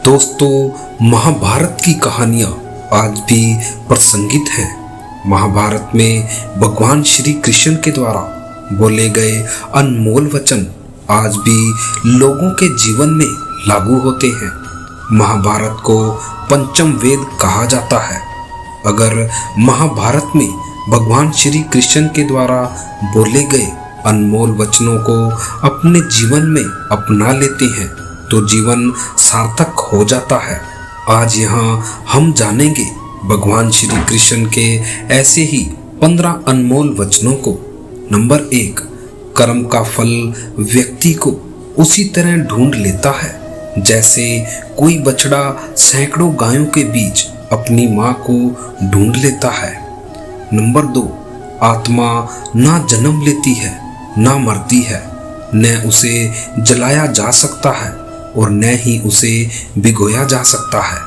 दोस्तों, महाभारत की कहानियाँ आज भी प्रासंगिक हैं। महाभारत में भगवान श्री कृष्ण के द्वारा बोले गए अनमोल वचन आज भी लोगों के जीवन में लागू होते हैं। महाभारत को पंचम वेद कहा जाता है। अगर महाभारत में भगवान श्री कृष्ण के द्वारा बोले गए अनमोल वचनों को अपने जीवन में अपना लेते हैं तो जीवन सार्थक हो जाता है। आज यहाँ हम जानेंगे भगवान श्री कृष्ण के ऐसे ही 15 अनमोल वचनों को। नंबर 1, कर्म का फल व्यक्ति को उसी तरह ढूंढ लेता है जैसे कोई बछड़ा सैकड़ों गायों के बीच अपनी माँ को ढूंढ लेता है। नंबर 2, आत्मा ना जन्म लेती है ना मरती है, न उसे जलाया जा सकता है और न ही उसे भिगोया जा सकता है।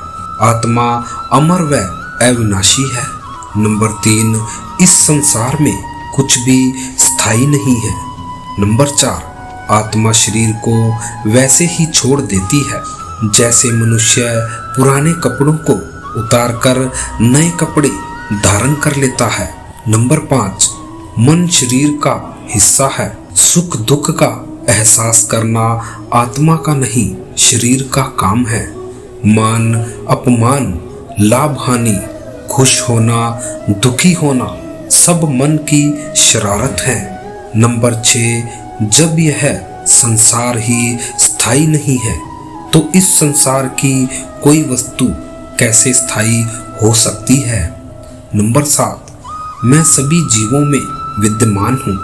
आत्मा अमर व अविनाशी है। नंबर 3, इस संसार में कुछ भी स्थायी नहीं है। नंबर 4, आत्मा शरीर को वैसे ही छोड़ देती है जैसे मनुष्य पुराने कपड़ों को उतारकर नए कपड़े धारण कर लेता है। नंबर 5, मन शरीर का हिस्सा है। सुख दुख का एहसास करना आत्मा का नहीं शरीर का काम है। मान अपमान, लाभ हानि, खुश होना, दुखी होना सब मन की शरारत है। नंबर 6, जब यह संसार ही स्थायी नहीं है तो इस संसार की कोई वस्तु कैसे स्थायी हो सकती है। नंबर 7, मैं सभी जीवों में विद्यमान हूँ।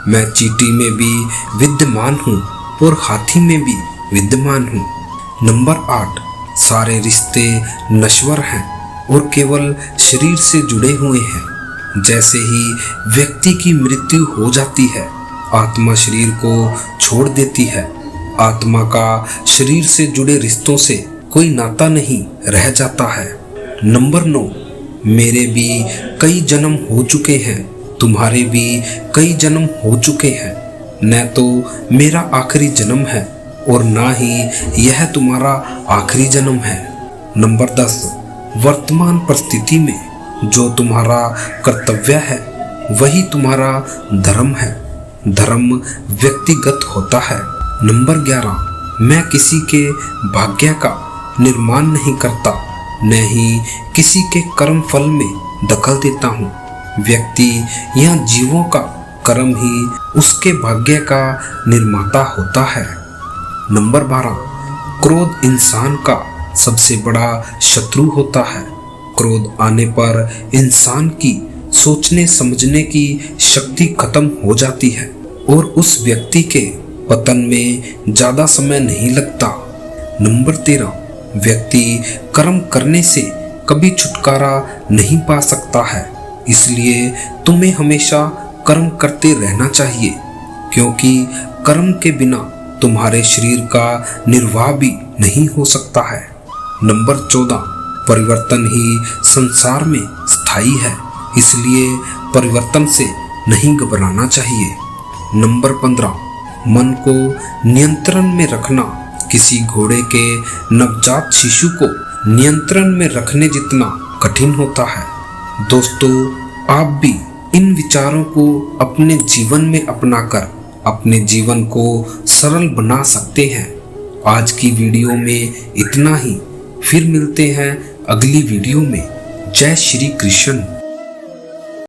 मैं चींटी में भी विद्यमान हूँ और हाथी में भी विद्यमान हूँ। नंबर 8, सारे रिश्ते नश्वर हैं और केवल शरीर से जुड़े हुए हैं। जैसे ही व्यक्ति की मृत्यु हो जाती है आत्मा शरीर को छोड़ देती है। आत्मा का शरीर से जुड़े रिश्तों से कोई नाता नहीं रह जाता है। नंबर 9, मेरे भी कई जन्म हो चुके हैं, तुम्हारे भी कई जन्म हो चुके हैं। न तो मेरा आखिरी जन्म है और ना ही यह तुम्हारा आखिरी जन्म है। नंबर 10, वर्तमान परिस्थिति में जो तुम्हारा कर्तव्य है वही तुम्हारा धर्म है। धर्म व्यक्तिगत होता है। नंबर 11, मैं किसी के भाग्य का निर्माण नहीं करता, न ही किसी के कर्म फल में दखल देता हूँ। व्यक्ति या जीवों का कर्म ही उसके भाग्य का निर्माता होता है। नंबर 12, क्रोध इंसान का सबसे बड़ा शत्रु होता है। क्रोध आने पर इंसान की सोचने समझने की शक्ति खत्म हो जाती है और उस व्यक्ति के पतन में ज्यादा समय नहीं लगता। नंबर 13, व्यक्ति कर्म करने से कभी छुटकारा नहीं पा सकता है, इसलिए तुम्हें हमेशा कर्म करते रहना चाहिए क्योंकि कर्म के बिना तुम्हारे शरीर का निर्वाह भी नहीं हो सकता है। नंबर 14, परिवर्तन ही संसार में स्थायी है, इसलिए परिवर्तन से नहीं घबराना चाहिए। नंबर 15, मन को नियंत्रण में रखना किसी घोड़े के नवजात शिशु को नियंत्रण में रखने जितना कठिन होता है। दोस्तों, आप भी इन विचारों को अपने जीवन में अपनाकर अपने जीवन को सरल बना सकते हैं। आज की वीडियो में इतना ही। फिर मिलते हैं अगली वीडियो में। जय श्री कृष्ण।